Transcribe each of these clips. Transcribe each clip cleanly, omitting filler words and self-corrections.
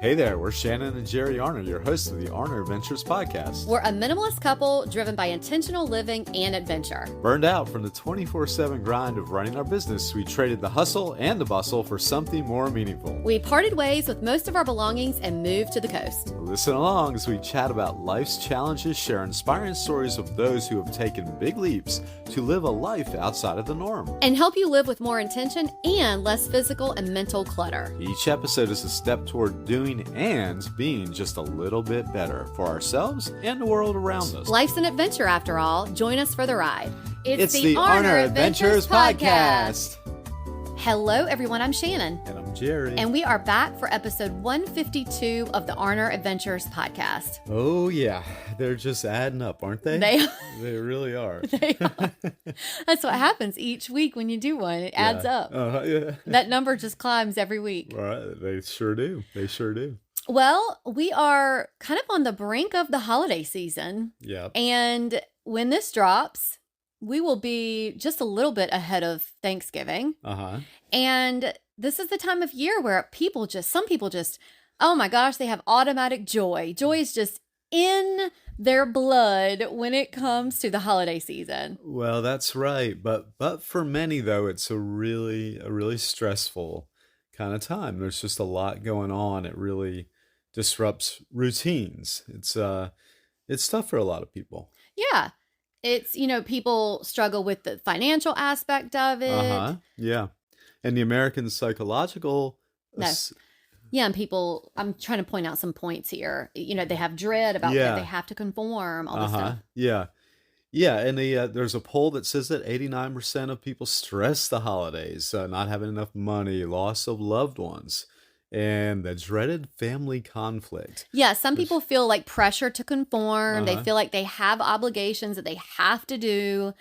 Hey there, we're Shannon and Jerry Arner, your hosts of the Arner Adventures podcast. We're a minimalist couple driven by intentional living and adventure. Burned out from the 24/7 grind of running our business, we traded the hustle and the bustle for something more meaningful. We parted ways with most of our belongings and moved to the coast. Listen along as we chat about life's challenges, share inspiring stories of those who have taken big leaps to live a life outside of the norm, and help you live with more intention and less physical and mental clutter. Each episode is a step toward doing and being just a little bit better for ourselves and the world around us. Life's an adventure after all. Join us for the ride. It's the Arner Adventures podcast. Hello, everyone. I'm Shannon. And I'm Jerry. And we are back for episode 152 of the Arner Adventures podcast. Oh, yeah. They're just adding up, aren't they? They really are. They are. That's what happens each week when you do one. It adds up. Yeah. That number just climbs every week. Right. They sure do. They sure do. Well, we are kind of on the brink of the holiday season. Yeah. And when this drops, we will be just a little bit ahead of Thanksgiving. And this is the time of year where some people just, oh my gosh, they have automatic joy. Joy is just in their blood when it comes to the holiday season. Well, that's right. But for many, though, it's a really stressful kind of time. There's just a lot going on. It really disrupts routines. It's tough for a lot of people. Yeah. It's, people struggle with the financial aspect of it. Yeah. And the American psychological... Yeah, and people, I'm trying to point out some points here. They have dread about that they have to conform, all this stuff. Yeah. Yeah, and there's a poll that says that 89% of people stress the holidays, not having enough money, loss of loved ones, and the dreaded family conflict. Yeah, some people feel like pressure to conform. They feel like they have obligations that they have to do.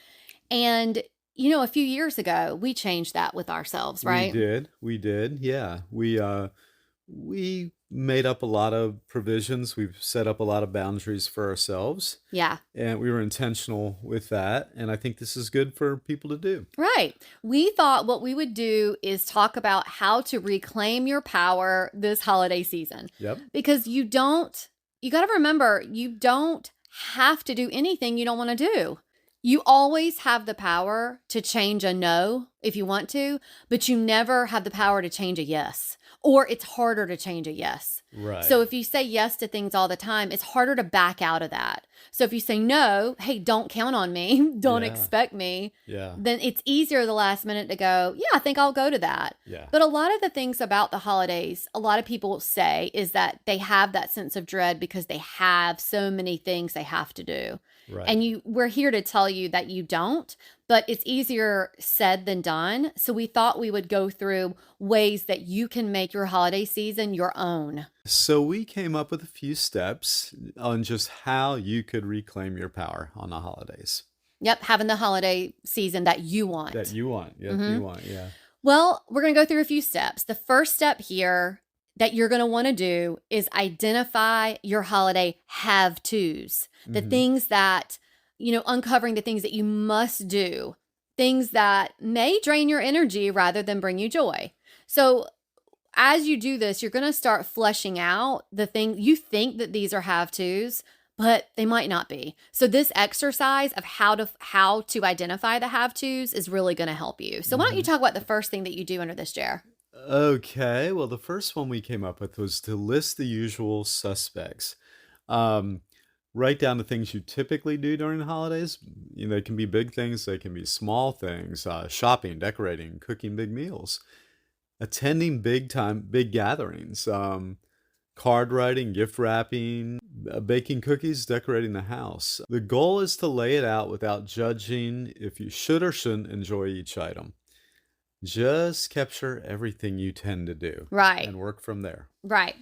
And, a few years ago, we changed that with ourselves, right? We did. Yeah. We made up a lot of provisions. We've set up a lot of boundaries for ourselves. Yeah. And we were intentional with that. And I think this is good for people to do. Right. We thought what we would do is talk about how to reclaim your power this holiday season. Yep. Because you got to remember, you don't have to do anything you don't want to do. You always have the power to change a no if you want to, but you never have the power to change a yes. Or it's harder to change a yes. Right. So if you say yes to things all the time, it's harder to back out of that. So if you say no, hey, don't count on me, don't expect me, then it's easier the last minute to go, yeah, I think I'll go to that. Yeah. But a lot of the things about the holidays, a lot of people say is that they have that sense of dread because they have so many things they have to do. Right. And we're here to tell you that you don't, but it's easier said than done. So we thought we would go through ways that you can make your holiday season your own. So we came up with a few steps on just how you could reclaim your power on the holidays. Yep, having the holiday season that you want. You want, yeah. Well, we're going to go through a few steps. The first step here that you're going to want to do is identify your holiday have-tos. The things that, uncovering the things that you must do, things that may drain your energy rather than bring you joy. So as you do this, you're going to start fleshing out the thing you think that these are have-tos, but they might not be. So this exercise of how to identify the have-tos is really going to help you. So why don't you talk about the first thing that you do under this, Jer? Okay. Well, the first one we came up with was to list the usual suspects. Write down the things you typically do during the holidays. They can be big things. They can be small things. Shopping, decorating, cooking big meals, attending big gatherings, card writing, gift wrapping, baking cookies, decorating the house. The goal is to lay it out without judging if you should or shouldn't enjoy each item. Just capture everything you tend to do. Right. And work from there. Right.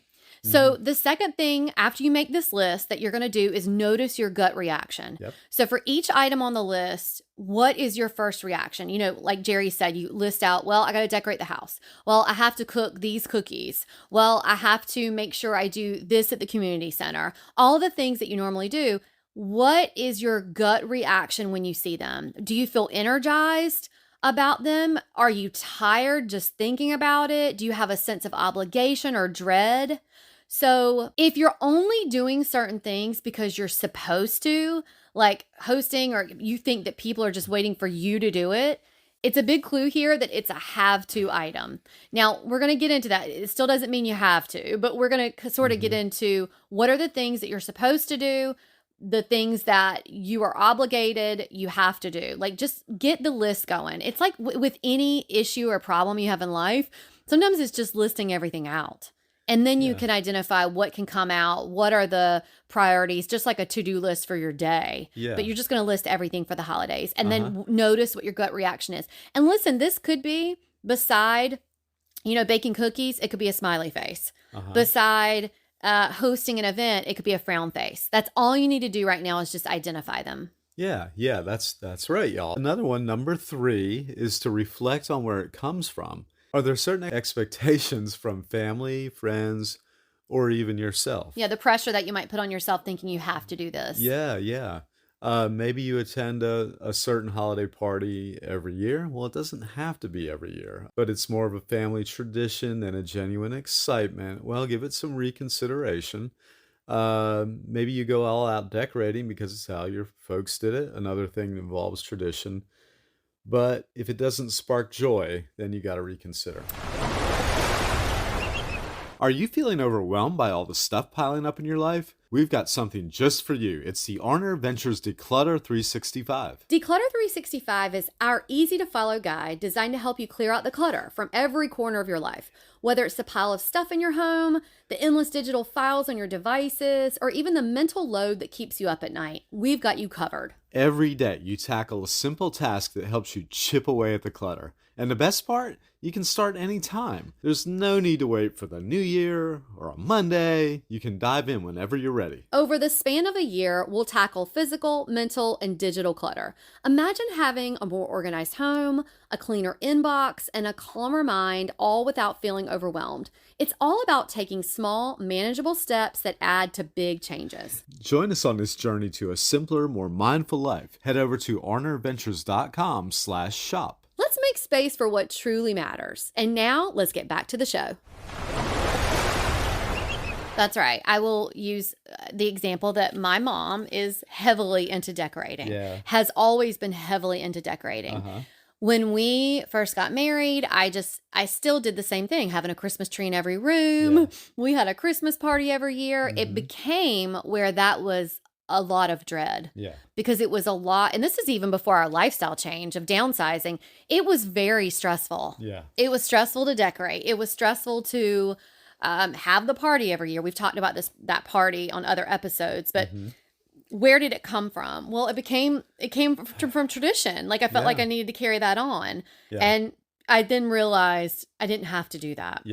So the second thing after you make this list that you're going to do is notice your gut reaction. Yep. So for each item on the list, what is your first reaction? Like Jerry said, you list out, well, I got to decorate the house. Well, I have to cook these cookies. Well, I have to make sure I do this at the community center. All the things that you normally do. What is your gut reaction when you see them? Do you feel energized about them? Are you tired just thinking about it? Do you have a sense of obligation or dread? So if you're only doing certain things because you're supposed to, like hosting, or you think that people are just waiting for you to do it, it's a big clue here that it's a have to item. Now, we're going to get into that. It still doesn't mean you have to, but we're going to sort of get into what are the things that you're supposed to do, the things that you are obligated, you have to do. Like, just get the list going. It's like with any issue or problem you have in life, sometimes it's just listing everything out. And then you can identify what can come out, what are the priorities, just like a to-do list for your day. Yeah. But you're just going to list everything for the holidays and then notice what your gut reaction is. And listen, this could be beside, baking cookies, it could be a smiley face. Beside hosting an event, it could be a frown face. That's all you need to do right now is just identify them. Yeah, that's right, y'all. Another one, number 3, is to reflect on where it comes from. Are there certain expectations from family, friends, or even yourself? Yeah, the pressure that you might put on yourself thinking you have to do this. Yeah. Maybe you attend a certain holiday party every year. Well, it doesn't have to be every year, but it's more of a family tradition than a genuine excitement. Well, give it some reconsideration. Maybe you go all out decorating because it's how your folks did it. Another thing that involves tradition. But if it doesn't spark joy, then you got to reconsider. Are you feeling overwhelmed by all the stuff piling up in your life? We've got something just for you. It's the Arner Ventures Declutter 365. Declutter 365 is our easy-to-follow guide designed to help you clear out the clutter from every corner of your life. Whether it's the pile of stuff in your home, the endless digital files on your devices, or even the mental load that keeps you up at night, we've got you covered. Every day, you tackle a simple task that helps you chip away at the clutter. And the best part? You can start anytime. There's no need to wait for the new year or a Monday. You can dive in whenever you're ready. Over the span of a year, we'll tackle physical, mental, and digital clutter. Imagine having a more organized home, a cleaner inbox, and a calmer mind, all without feeling overwhelmed. It's all about taking small, manageable steps that add to big changes. Join us on this journey to a simpler, more mindful life. Head over to arnerventures.com/shop. Let's make space for what truly matters. And now, let's get back to the show. That's right. I will use the example that my mom is heavily into decorating, has always been heavily into decorating. When we first got married, I still did the same thing, having a Christmas tree in every room. We had a Christmas party every year. It became where that was a lot of dread. Because it was a lot, and this is even before our lifestyle change of downsizing. It was very stressful. It was stressful to decorate. It was stressful to have the party every year. We've talked about that party on other episodes, but where did it come from? Well, it came from tradition. Like I felt like I needed to carry that on. And I then realized I didn't have to do that.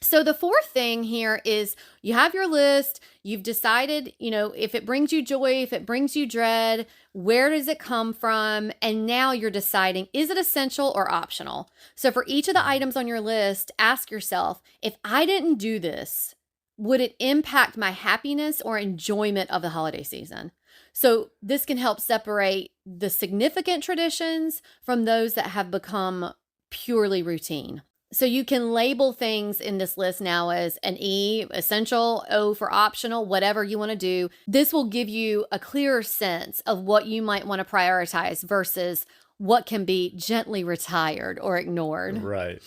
So the fourth thing here is you have your list. You've decided, if it brings you joy, if it brings you dread, where does it come from? And now you're deciding, is it essential or optional? So for each of the items on your list, ask yourself, if I didn't do this, would it impact my happiness or enjoyment of the holiday season? So this can help separate the significant traditions from those that have become purely routine. So you can label things in this list now as an E, essential, O for optional, whatever you want to do. This will give you a clearer sense of what you might want to prioritize versus what can be gently retired or ignored. Right.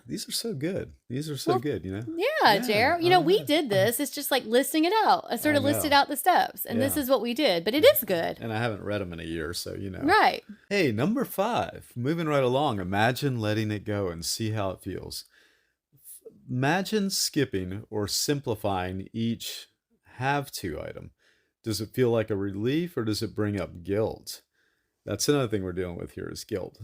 These are so good. These are so good, Yeah, Jer. We did this. It's just like listing it out. I sort of listed out the steps, and this is what we did. But it is good. And I haven't read them in a year, so Right. Hey, number 5. Moving right along. Imagine letting it go and see how it feels. Imagine skipping or simplifying each have-to item. Does it feel like a relief or does it bring up guilt? That's another thing we're dealing with here is guilt.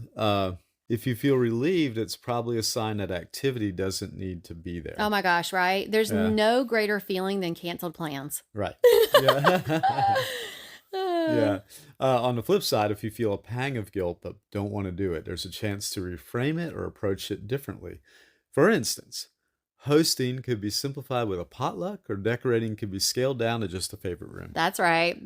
If you feel relieved, it's probably a sign that activity doesn't need to be there. Oh my gosh, right? There's no greater feeling than canceled plans. Right. On the flip side, if you feel a pang of guilt but don't want to do it, there's a chance to reframe it or approach it differently. For instance, hosting could be simplified with a potluck, or decorating could be scaled down to just a favorite room. That's right.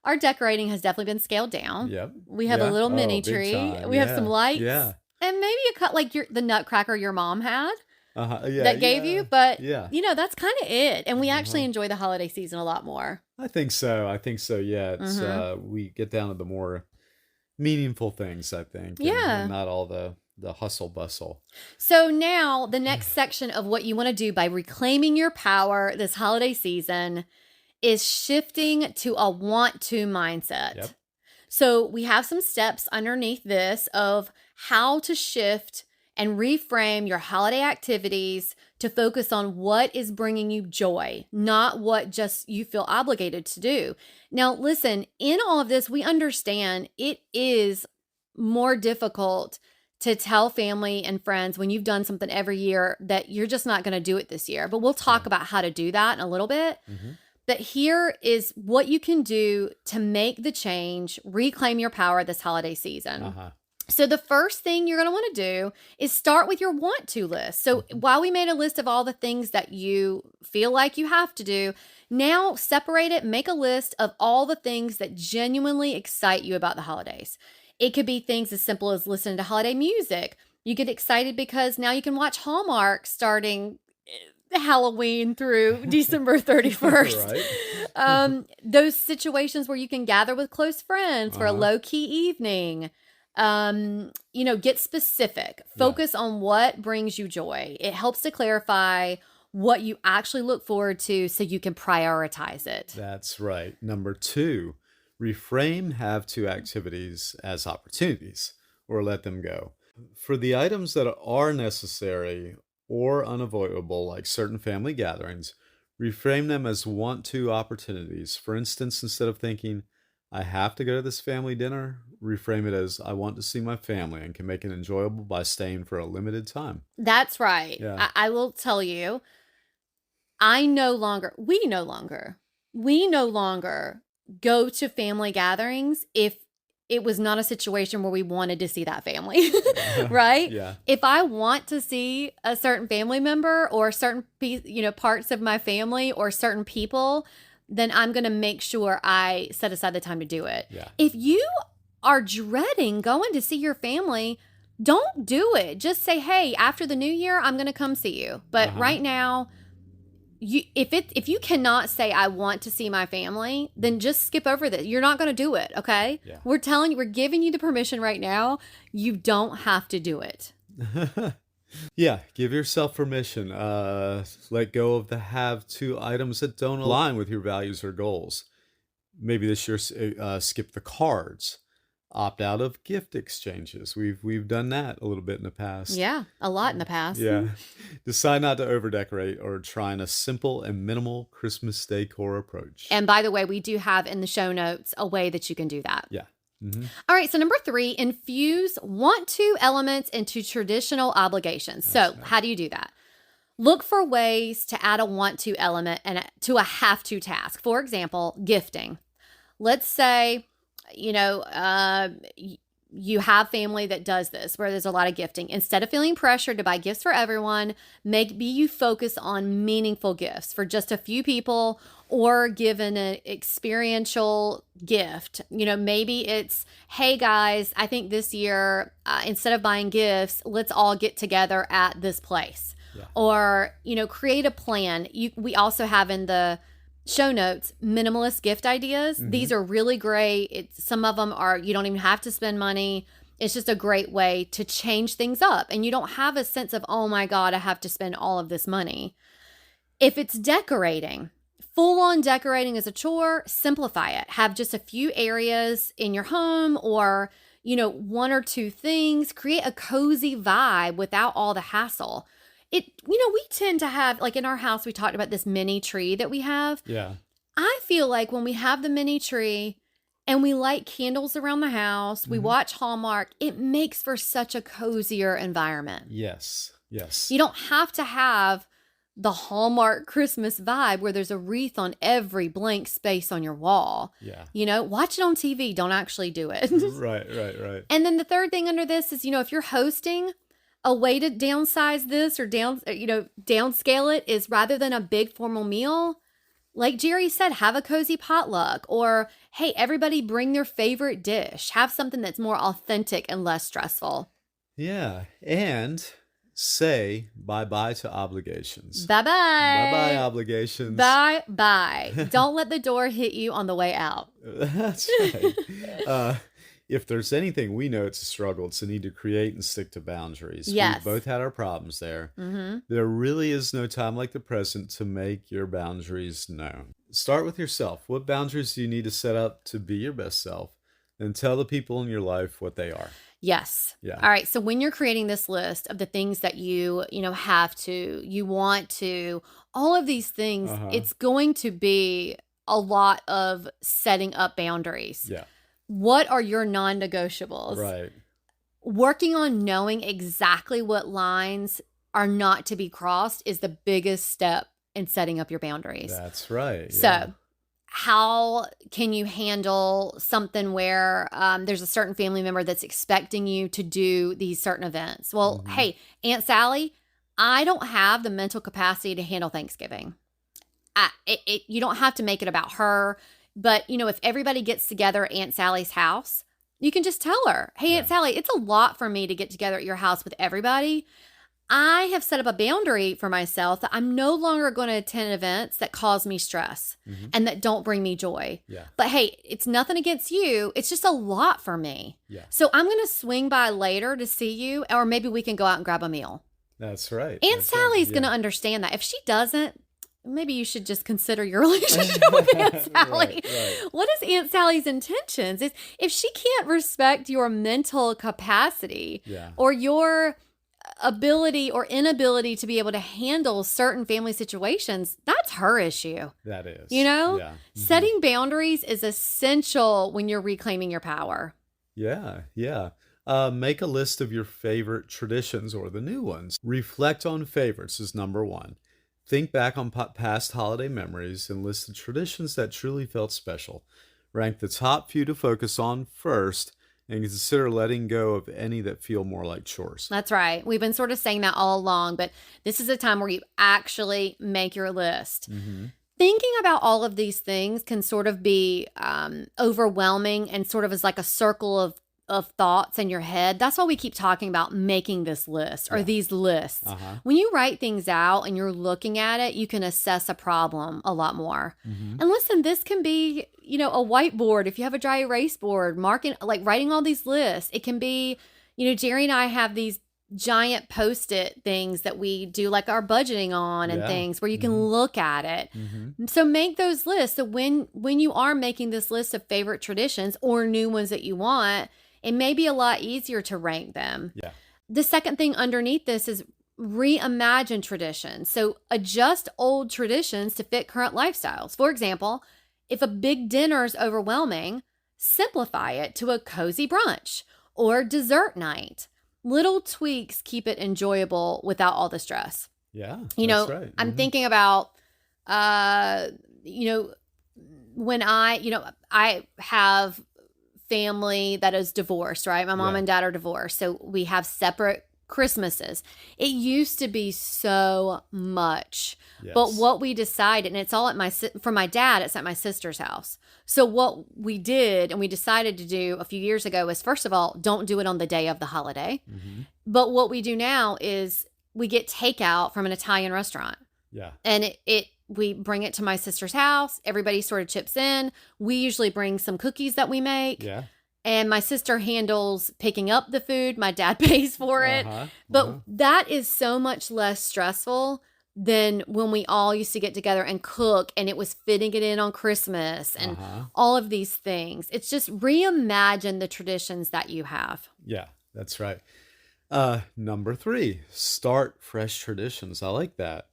Our decorating has definitely been scaled down. We have a little mini tree. We have some lights. And maybe a cut like the nutcracker your mom had. Yeah, that gave yeah, you, but yeah. that's kind of it. And we actually Uh-huh. enjoy the holiday season a lot more. I think so. I think so. Yeah, it's Mm-hmm. we get down to the more meaningful things, I think, and Yeah. not all the hustle bustle. So now the next section of what you want to do by reclaiming your power this holiday season is shifting to a want to mindset. Yep. So we have some steps underneath this of how to shift and reframe your holiday activities to focus on what is bringing you joy, not what just you feel obligated to do. Now, listen, in all of this, we understand it is more difficult to tell family and friends when you've done something every year that you're just not going to do it this year. But we'll talk Yeah. about how to do that in a little bit. Mm-hmm. But here is what you can do to make the change, reclaim your power this holiday season. Uh-huh. So, the first thing you're going to want to do is start with your want to list. So, while we made a list of all the things that you feel like you have to do, now separate it, make a list of all the things that genuinely excite you about the holidays. It could be things as simple as listening to holiday music. You get excited because now you can watch Hallmark starting Halloween through December 31st. Right. Those situations where you can gather with close friends for a Uh-huh. low key evening. Get specific. Focus on what brings you joy. It helps to clarify what you actually look forward to so you can prioritize it. That's right. Number 2, reframe have to activities as opportunities or let them go. For the items that are necessary or unavoidable, like certain family gatherings, reframe them as want to opportunities. For instance, instead of thinking, I have to go to this family dinner, reframe it as I want to see my family and can make it enjoyable by staying for a limited time. That's right. Yeah. I will tell you, we no longer go to family gatherings if it was not a situation where we wanted to see that family, right? Yeah. If I want to see a certain family member or certain parts of my family or certain people, then I'm going to make sure I set aside the time to do it. Yeah. If you are dreading going to see your family, don't do it. Just say, hey, after the new year, I'm going to come see you. But right now, if you cannot say I want to see my family, then just skip over this. You're not going to do it, okay? Yeah. We're giving you the permission right now. You don't have to do it. Yeah, give yourself permission. Let go of the have to items that don't align with your values or goals. Maybe this year, skip the cards. Opt out of gift exchanges. We've done that a little bit in the past. Yeah, a lot in the past. Yeah. Decide not to overdecorate or try a simple and minimal Christmas decor approach. And by the way, we do have in the show notes a way that you can do that. Yeah. Mm-hmm. All right, so number 3, infuse want to elements into traditional obligations. That's so right. how do you do that? Look for ways to add a want to element and to a have to task. For example, gifting. Let's say, you have family that does this where there's a lot of gifting. Instead of feeling pressured to buy gifts for everyone, maybe you focus on meaningful gifts for just a few people or given an experiential gift. Maybe it's, hey guys, I think this year, instead of buying gifts, let's all get together at this place. Yeah. Or, create a plan. We also have in the show notes minimalist gift ideas. Mm-hmm. These are really great. Some of them are, you don't even have to spend money. It's just a great way to change things up. And you don't have a sense of, oh my God, I have to spend all of this money. If it's decorating, full on decorating is a chore, simplify it. Have just a few areas in your home or, 1 or 2 things. Create a cozy vibe without all the hassle. We tend to have, like in our house, we talked about this mini tree that we have. Yeah. I feel like when we have the mini tree and we light candles around the house, we watch Hallmark, it makes for such a cozier environment. Yes. Yes. You don't have to have the Hallmark Christmas vibe where there's a wreath on every blank space on your wall. Yeah. Watch it on TV. Don't actually do it. Right. And then the third thing under this is, if you're hosting, a way to downsize this or downscale it is rather than a big formal meal, like Jerry said, have a cozy potluck or, hey, everybody bring their favorite dish. Have something that's more authentic and less stressful. Yeah. And Say bye-bye to obligations. Bye Bye-bye bye. obligations. Bye bye. Don't let the door hit you on the way out. That's right. If there's anything we know it's a struggle, it's the need to create and stick to boundaries. Yes. We've both had our problems there. Mm-hmm. There really is no time like the present to make your boundaries known. Start with yourself. What boundaries do you need to set up to be your best self? And tell the people in your life what they are. Yes. Yeah. All right. So when you're creating this list of the things that have to, you want to, all of these things, it's going to be a lot of setting up boundaries. Yeah. What are your non-negotiables? Right. Working on knowing exactly what lines are not to be crossed is the biggest step in setting up your boundaries. That's right. Yeah. So how can you handle something where there's a certain family member that's expecting you to do these certain events? Well, hey, Aunt Sally, I don't have the mental capacity to handle Thanksgiving. You don't have to make it about her. But, if everybody gets together at Aunt Sally's house, you can just tell her, hey, Aunt Sally, it's a lot for me to get together at your house with everybody. I have set up a boundary for myself that I'm no longer going to attend events that cause me stress and that don't bring me joy. Yeah. But hey, it's nothing against you. It's just a lot for me. Yeah. So I'm going to swing by later to see you, or maybe we can go out and grab a meal. That's right. Aunt Sally's going to understand that. If she doesn't, maybe you should just consider your relationship with Aunt Sally. Right. What is Aunt Sally's intentions? If she can't respect your mental capacity or your ability or inability to be able to handle certain family situations, that's her issue. That is. Yeah. Setting boundaries is essential when you're reclaiming your power. Yeah. Make a list of your favorite traditions or the new ones. Reflect on favorites is number one. Think back on past holiday memories and list the traditions that truly felt special. Rank the top few to focus on first and consider letting go of any that feel more like chores. That's right. We've been sort of saying that all along, but this is a time where you actually make your list. Thinking about all of these things can sort of be overwhelming and sort of is like a circle of thoughts in your head. That's why we keep talking about making this list or these lists. When you write things out and you're looking at it, you can assess a problem a lot more. And listen, this can be, a whiteboard. If you have a dry erase board, writing all these lists. It can be, Jerry and I have these giant Post-it things that we do like our budgeting on and things where you can look at it. So make those lists. So when you are making this list of favorite traditions or new ones that you want, it may be a lot easier to rank them. Yeah. The second thing underneath this is reimagine traditions. So adjust old traditions to fit current lifestyles. For example, if a big dinner is overwhelming, simplify it to a cozy brunch or dessert night. Little tweaks keep it enjoyable without all the stress. Yeah, that's right. I'm thinking about, when I have family that is divorced, right? My mom and dad are divorced. So we have separate Christmases. It used to be so much. Yes. But what we decided, and it's all for my dad, it's at my sister's house. So what we did and we decided to do a few years ago is, first of all, don't do it on the day of the holiday. But what we do now is we get takeout from an Italian restaurant. Yeah. And we bring it to my sister's house. Everybody sort of chips in. We usually bring some cookies that we make. Yeah. And my sister handles picking up the food. My dad pays for it. But that is so much less stressful than when we all used to get together and cook and it was fitting it in on Christmas and all of these things. It's just reimagine the traditions that you have. Yeah, that's right. Number 3, start fresh traditions. I like that.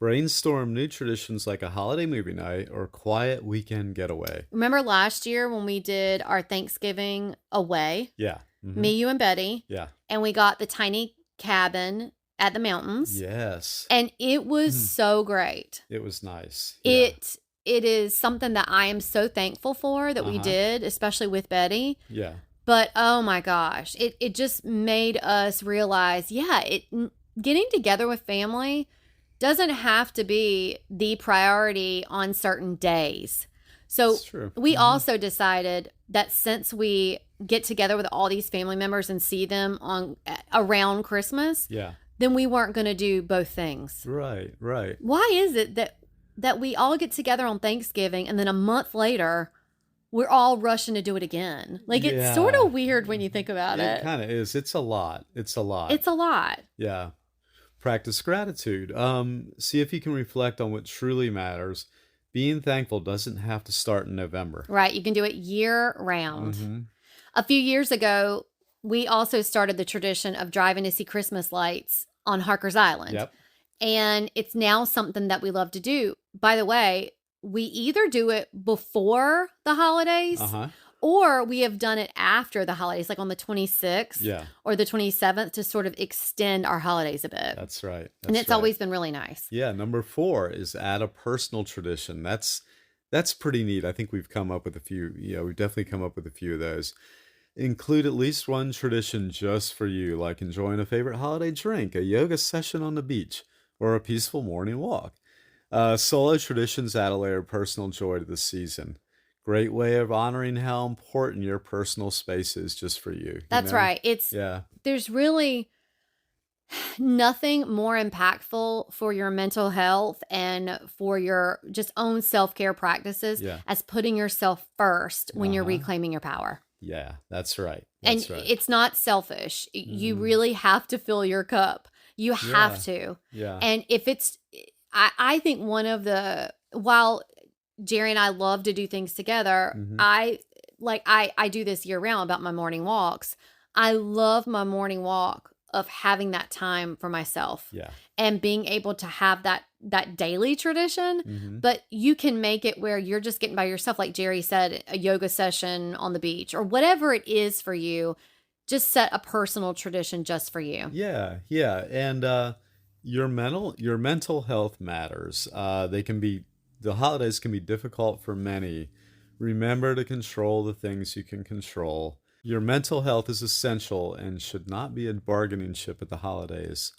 Brainstorm new traditions like a holiday movie night or quiet weekend getaway. Remember last year when we did our Thanksgiving away? Yeah. Me, you, and Betty. Yeah. And we got the tiny cabin at the mountains. Yes. And it was so great. It was nice. It is something that I am so thankful for that we did, especially with Betty. Yeah. But oh my gosh, it just made us realize, getting together with family doesn't have to be the priority on certain days. So we also decided that since we get together with all these family members and see them around Christmas, then we weren't going to do both things. Right, right. Why is it that we all get together on Thanksgiving and then a month later we're all rushing to do it again? Like, it's sort Yeah, of weird when you think about it it. kind of is. It's a lot. It's a lot. It's a lot. Yeah. Practice gratitude. See if you can reflect on what truly matters. Being thankful doesn't have to start in November. Right. You can do it year round. Mm-hmm. A few years ago, we also started the tradition of driving to see Christmas lights on Harker's Island. Yep. And it's now something that we love to do. By the way, we either do it before the holidays Uh-huh. or we have done it after the holidays, like on the 26th Yeah. or the 27th, to sort of extend our holidays a bit. That's right. And That's it's right. always been really nice. Yeah, number 4 is add a personal tradition. That's pretty neat. I think we've come up with a few. Yeah, we've definitely come up with a few of those. Include at least one tradition just for you, like enjoying a favorite holiday drink, a yoga session on the beach, or a peaceful morning walk. Solo traditions add a layer of personal joy to the season. Great way of honoring how important your personal space is just for you. That's right. Yeah. There's really nothing more impactful for your mental health and for your just own self-care practices Yeah. as putting yourself first when you're Uh-huh. reclaiming your power. Yeah, that's right. And That's right. it's not selfish. You Mhm. really have to fill your cup. You have Yeah. to. Yeah. And if it's, I think one of the, while Jerry and I love to do things together, Mhm. I do this year round about my morning walks. I love my morning walk of having that time for myself Yeah. and being able to have that daily tradition. Mhm. But you can make it where you're just getting by yourself, like Jerry said, a yoga session on the beach or whatever it is for you. Just set a personal tradition just for you. Yeah, yeah, and your mental health matters. The holidays can be difficult for many. Remember to control the things you can control. Your mental health is essential and should not be a bargaining chip at the holidays.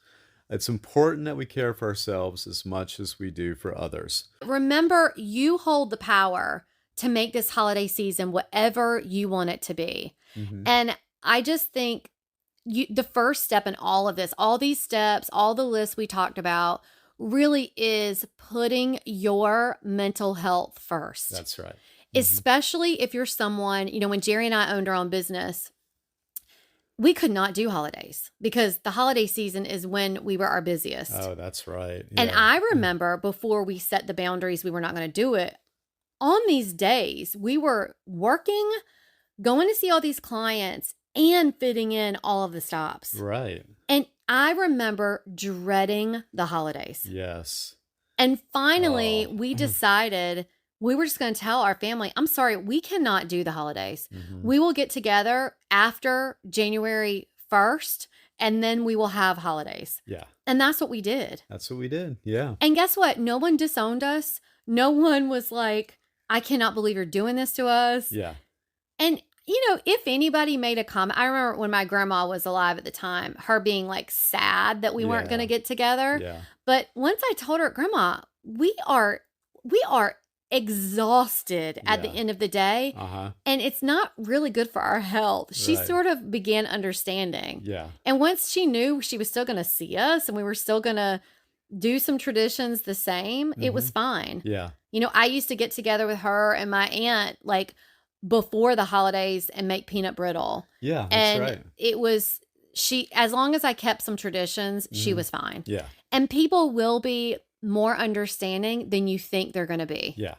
It's important that we care for ourselves as much as we do for others. Remember, you hold the power to make this holiday season whatever you want it to be. Hmm. And I just think the first step in all of this, all these steps, all the lists we talked about, really is putting your mental health first. That's right. Especially if you're someone, when Jerry and I owned our own business, we could not do holidays because the holiday season is when we were our busiest. Oh, that's right. And Yeah. I remember before we set the boundaries, we were not going to do it. On these days, we were working, going to see all these clients, and fitting in all of the stops. Right. And I remember dreading the holidays. Yes. And finally, Oh. we decided we were just going to tell our family, I'm sorry, we cannot do the holidays. Mhm. We will get together after January 1st, and then we will have holidays. Yeah. And that's what we did. That's what we did. Yeah. And guess what? No one disowned us. No one was like, I cannot believe you're doing this to us. Yeah. And, if anybody made a comment, I remember when my grandma was alive at the time, her being like sad that we weren't Yeah. going to get together. Yeah. But once I told her, Grandma, we are exhausted at the Yeah. end of the day. Uh-huh. And it's not really good for our health. She Right. sort of began understanding. Yeah. And once she knew she was still going to see us and we were still going to do some traditions the same, it was fine. Yeah. I used to get together with her and my aunt like before the holidays and make peanut brittle. Yeah. That's And right. it was, as long as I kept some traditions, she Mhm. was fine. Yeah. And people will be more understanding than you think they're going to be. Yeah.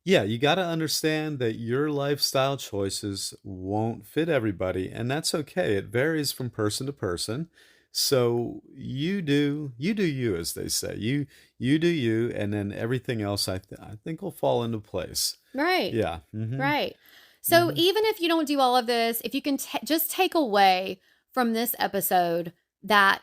Yeah, you got to understand that your lifestyle choices won't fit everybody, and that's okay. It varies from person to person. So you do you, as they say. You do you, and then everything else I think will fall into place. Right. Yeah. Hmm. Right. So Mhm. even if you don't do all of this, if you can just take away from this episode that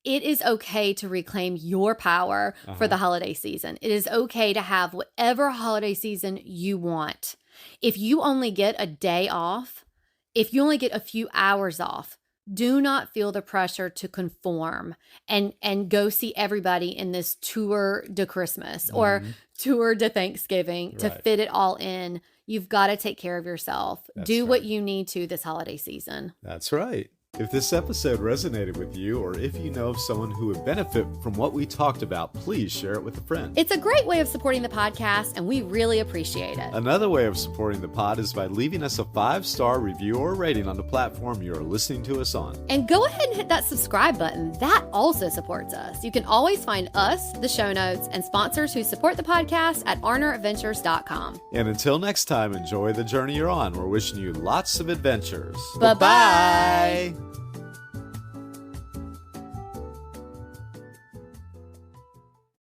it is okay to reclaim your power for the holiday season. It is okay to have whatever holiday season you want. If you only get a day off, if you only get a few hours off, do not feel the pressure to conform and go see everybody in this tour de Christmas or Mhm. tour de Thanksgiving to Right. fit it all in. You've got to take care of yourself. That's Do what right. you need to this holiday season. That's right. If this episode resonated with you, or if you know of someone who would benefit from what we talked about, please share it with a friend. It's a great way of supporting the podcast, and we really appreciate it. Another way of supporting the pod is by leaving us a 5-star review or rating on the platform you are listening to us on. And go ahead and hit that subscribe button. That also supports us. You can always find us, the show notes, and sponsors who support the podcast at arneradventures.com. And until next time, enjoy the journey you're on. We're wishing you lots of adventures. Bye-bye. Bye-bye.